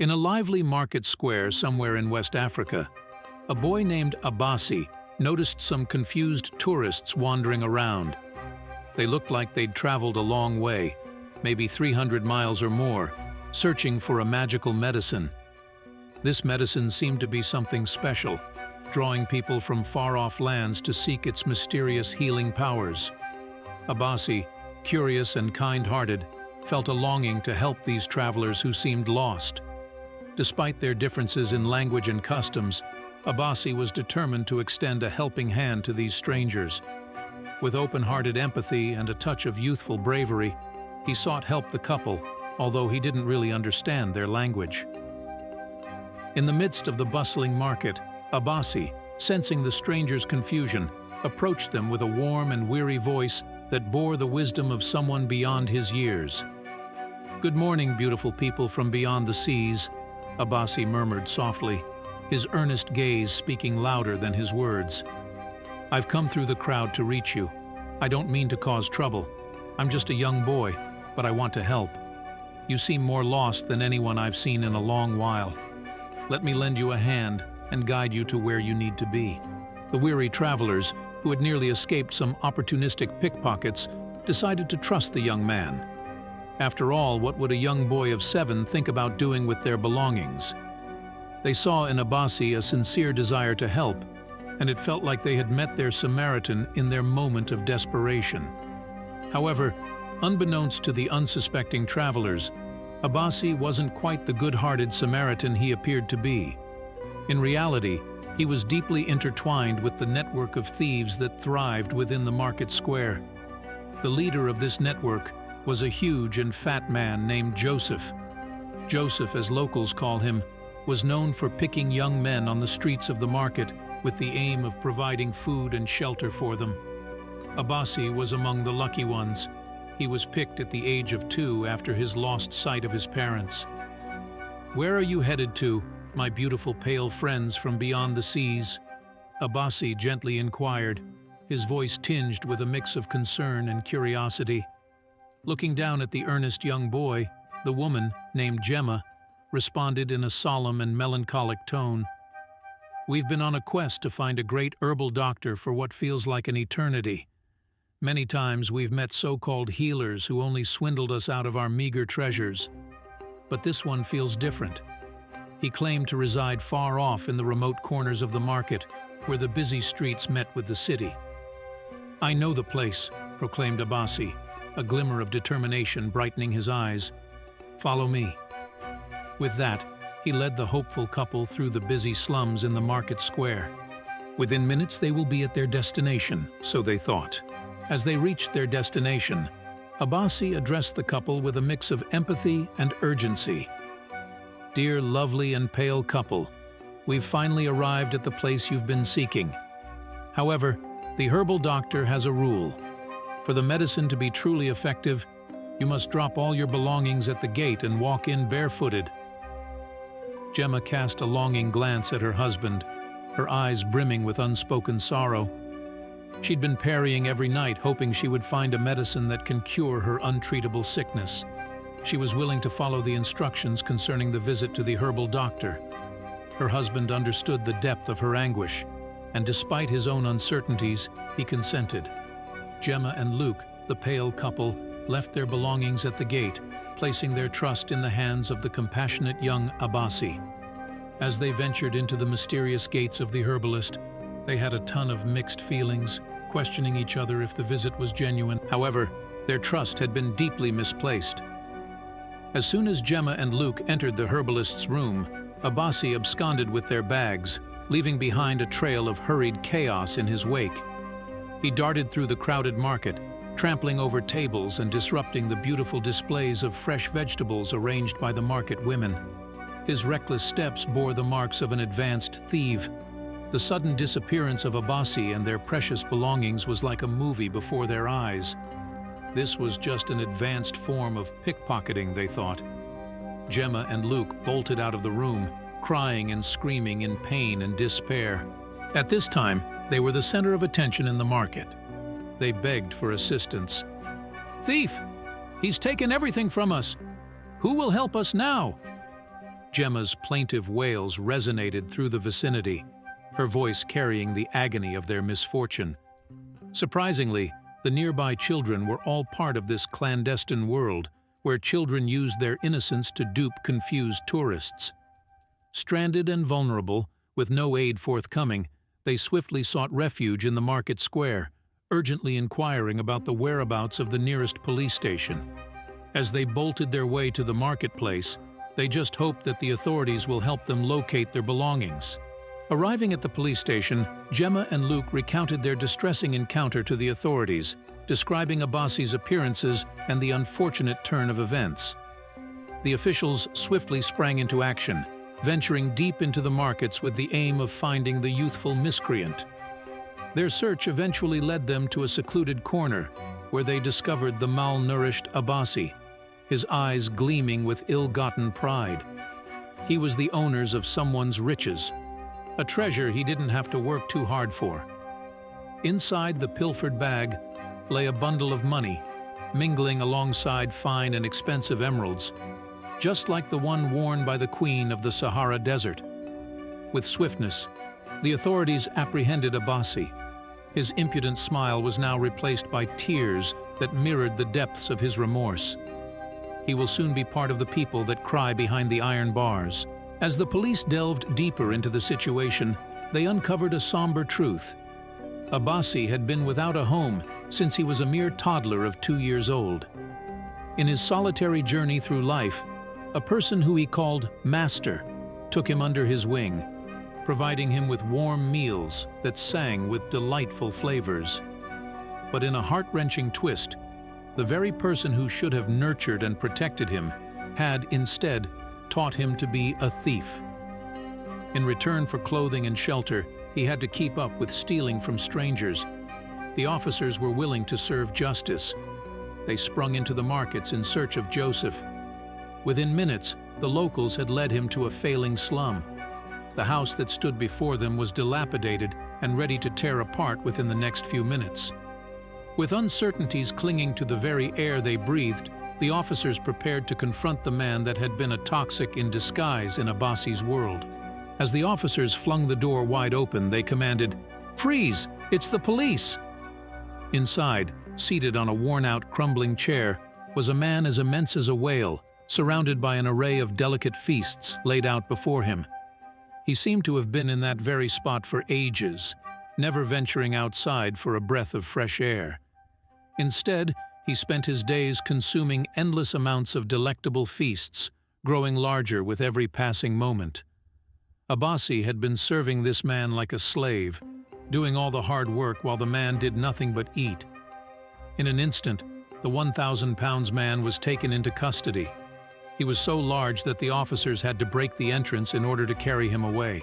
In a lively market square somewhere in West Africa, a boy named Abasi noticed some confused tourists wandering around. They looked like they'd traveled a long way, maybe 300 miles or more, searching for a magical medicine. This medicine seemed to be something special, drawing people from far-off lands to seek its mysterious healing powers. Abasi, curious and kind-hearted, felt a longing to help these travelers who seemed lost. Despite their differences in language and customs, Abasi was determined to extend a helping hand to these strangers. With open-hearted empathy and a touch of youthful bravery, he sought help the couple, although he didn't really understand their language. In the midst of the bustling market, Abasi, sensing the strangers' confusion, approached them with a warm and weary voice that bore the wisdom of someone beyond his years. "Good morning, beautiful people from beyond the seas," Abasi murmured softly, his earnest gaze speaking louder than his words. "I've come through the crowd to reach you. I don't mean to cause trouble. I'm just a young boy, but I want to help. You seem more lost than anyone I've seen in a long while. Let me lend you a hand and guide you to where you need to be." The weary travelers, who had nearly escaped some opportunistic pickpockets, decided to trust the young man. After all, what would a young boy of 7 think about doing with their belongings? They saw in Abasi a sincere desire to help, and it felt like they had met their Samaritan in their moment of desperation. However, unbeknownst to the unsuspecting travelers, Abasi wasn't quite the good-hearted Samaritan he appeared to be. In reality, he was deeply intertwined with the network of thieves that thrived within the market square. The leader of this network was a huge and fat man named Joseph. Joseph, as locals call him, was known for picking young men on the streets of the market with the aim of providing food and shelter for them. Abasi was among the lucky ones. He was picked at the age of 2 after his lost sight of his parents. "Where are you headed to, my beautiful pale friends from beyond the seas?" Abasi gently inquired, his voice tinged with a mix of concern and curiosity. Looking down at the earnest young boy, the woman, named Gemma, responded in a solemn and melancholic tone. "We've been on a quest to find a great herbal doctor for what feels like an eternity. Many times we've met so-called healers who only swindled us out of our meager treasures. But this one feels different." He claimed to reside far off in the remote corners of the market, where the busy streets met with the city. "I know the place," proclaimed Abasi, a glimmer of determination brightening his eyes. "Follow me." With that, he led the hopeful couple through the busy slums in the market square. Within minutes they will be at their destination, so they thought. As they reached their destination, Abasi addressed the couple with a mix of empathy and urgency. "Dear lovely and pale couple, we've finally arrived at the place you've been seeking. However, the herbal doctor has a rule. For the medicine to be truly effective, you must drop all your belongings at the gate and walk in barefooted." Gemma cast a longing glance at her husband, her eyes brimming with unspoken sorrow. She'd been parrying every night, hoping she would find a medicine that can cure her untreatable sickness. She was willing to follow the instructions concerning the visit to the herbal doctor. Her husband understood the depth of her anguish, and despite his own uncertainties, he consented. Gemma and Luke, the pale couple, left their belongings at the gate, placing their trust in the hands of the compassionate young Abasi. As they ventured into the mysterious gates of the herbalist, they had a ton of mixed feelings, questioning each other if the visit was genuine. However, their trust had been deeply misplaced. As soon as Gemma and Luke entered the herbalist's room, Abasi absconded with their bags, leaving behind a trail of hurried chaos in his wake. He darted through the crowded market, trampling over tables and disrupting the beautiful displays of fresh vegetables arranged by the market women. His reckless steps bore the marks of an advanced thief. The sudden disappearance of Abasi and their precious belongings was like a movie before their eyes. This was just an advanced form of pickpocketing, they thought. Gemma and Luke bolted out of the room, crying and screaming in pain and despair. At this time, they were the center of attention in the market. They begged for assistance. "Thief! He's taken everything from us! Who will help us now?" Gemma's plaintive wails resonated through the vicinity, her voice carrying the agony of their misfortune. Surprisingly, the nearby children were all part of this clandestine world where children used their innocence to dupe confused tourists. Stranded and vulnerable, with no aid forthcoming, they swiftly sought refuge in the market square, urgently inquiring about the whereabouts of the nearest police station. As they bolted their way to the marketplace, they just hoped that the authorities will help them locate their belongings. Arriving at the police station, Gemma and Luke recounted their distressing encounter to the authorities, describing Abbasi's appearances and the unfortunate turn of events. The officials swiftly sprang into action, venturing deep into the markets with the aim of finding the youthful miscreant. Their search eventually led them to a secluded corner, where they discovered the malnourished Abbasi, his eyes gleaming with ill-gotten pride. He was the owner of someone's riches, a treasure he didn't have to work too hard for. Inside the pilfered bag lay a bundle of money, mingling alongside fine and expensive emeralds, just like the one worn by the queen of the Sahara Desert. With swiftness, the authorities apprehended Abbasi. His impudent smile was now replaced by tears that mirrored the depths of his remorse. He will soon be part of the people that cry behind the iron bars. As the police delved deeper into the situation, they uncovered a somber truth. Abbasi had been without a home since he was a mere toddler of 2 years old. In his solitary journey through life, a person who he called Master took him under his wing, providing him with warm meals that sang with delightful flavors. But in a heart-wrenching twist, the very person who should have nurtured and protected him had instead taught him to be a thief. In return for clothing and shelter, he had to keep up with stealing from strangers. The officers were willing to serve justice. They sprung into the markets in search of Joseph. Within minutes, the locals had led him to a failing slum. The house that stood before them was dilapidated and ready to tear apart within the next few minutes. With uncertainties clinging to the very air they breathed, the officers prepared to confront the man that had been a toxic in disguise in Abbasi's world. As the officers flung the door wide open, they commanded, "Freeze! It's the police!" Inside, seated on a worn-out, crumbling chair, was a man as immense as a whale, surrounded by an array of delicate feasts laid out before him. He seemed to have been in that very spot for ages, never venturing outside for a breath of fresh air. Instead, he spent his days consuming endless amounts of delectable feasts, growing larger with every passing moment. Abbasi had been serving this man like a slave, doing all the hard work while the man did nothing but eat. In an instant, the 1,000-pound man was taken into custody. He was so large that the officers had to break the entrance in order to carry him away.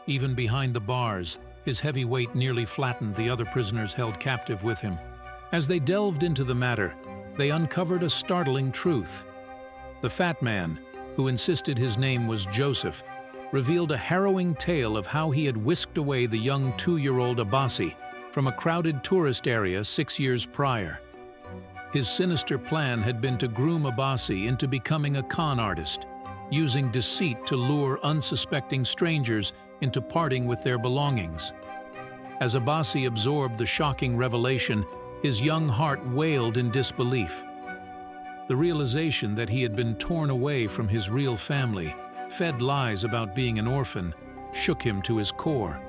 Even behind the bars, his heavy weight nearly flattened the other prisoners held captive with him. As they delved into the matter, they uncovered a startling truth. The fat man, who insisted his name was Joseph, revealed a harrowing tale of how he had whisked away the young 2-year-old Abbasi from a crowded tourist area 6 years prior. His sinister plan had been to groom Abbasi into becoming a con artist, using deceit to lure unsuspecting strangers into parting with their belongings. As Abbasi absorbed the shocking revelation, his young heart wailed in disbelief. The realization that he had been torn away from his real family, fed lies about being an orphan, shook him to his core.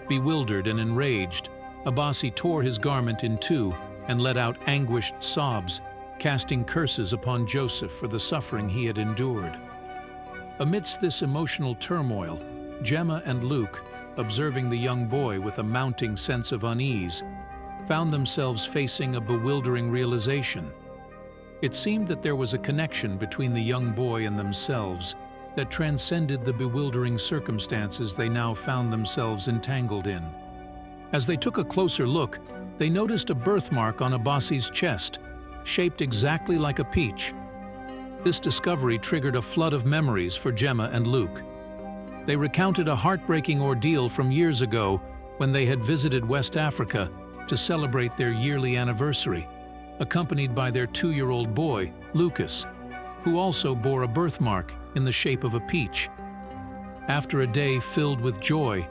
Bewildered and enraged, Abbasi tore his garment in two and let out anguished sobs, casting curses upon Joseph for the suffering he had endured. Amidst this emotional turmoil, Gemma and Luke, observing the young boy with a mounting sense of unease, found themselves facing a bewildering realization. It seemed that there was a connection between the young boy and themselves that transcended the bewildering circumstances they now found themselves entangled in. As they took a closer look, they noticed a birthmark on Abbasi's chest, shaped exactly like a peach. This discovery triggered a flood of memories for Gemma and Luke. They recounted a heartbreaking ordeal from years ago when they had visited West Africa to celebrate their yearly anniversary, accompanied by their 2-year-old boy, Lucas. who also bore a birthmark in the shape of a peach. After a day filled with joy,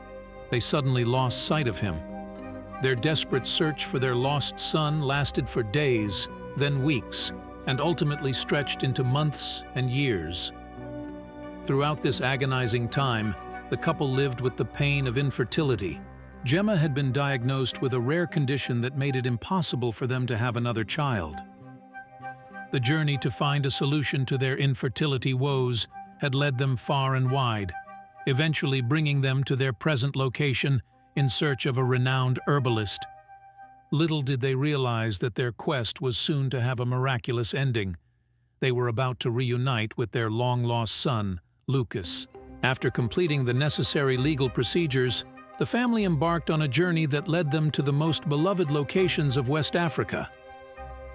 they suddenly lost sight of him. Their desperate search for their lost son lasted for days, then weeks, and ultimately stretched into months and years. Throughout this agonizing time, the couple lived with the pain of infertility. Gemma had been diagnosed with a rare condition that made it impossible for them to have another child. The journey to find a solution to their infertility woes had led them far and wide, eventually bringing them to their present location in search of a renowned herbalist. Little did they realize that their quest was soon to have a miraculous ending. They were about to reunite with their long-lost son, Lucas. After completing the necessary legal procedures, the family embarked on a journey that led them to the most beloved locations of West Africa.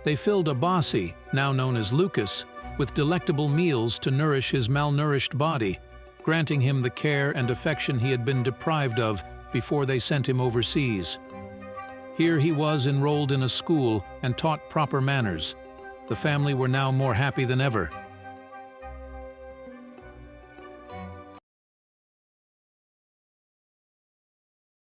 They filled Abasi, now known as Lucas, with delectable meals to nourish his malnourished body, granting him the care and affection he had been deprived of before they sent him overseas. Here he was enrolled in a school and taught proper manners. The family were now more happy than ever,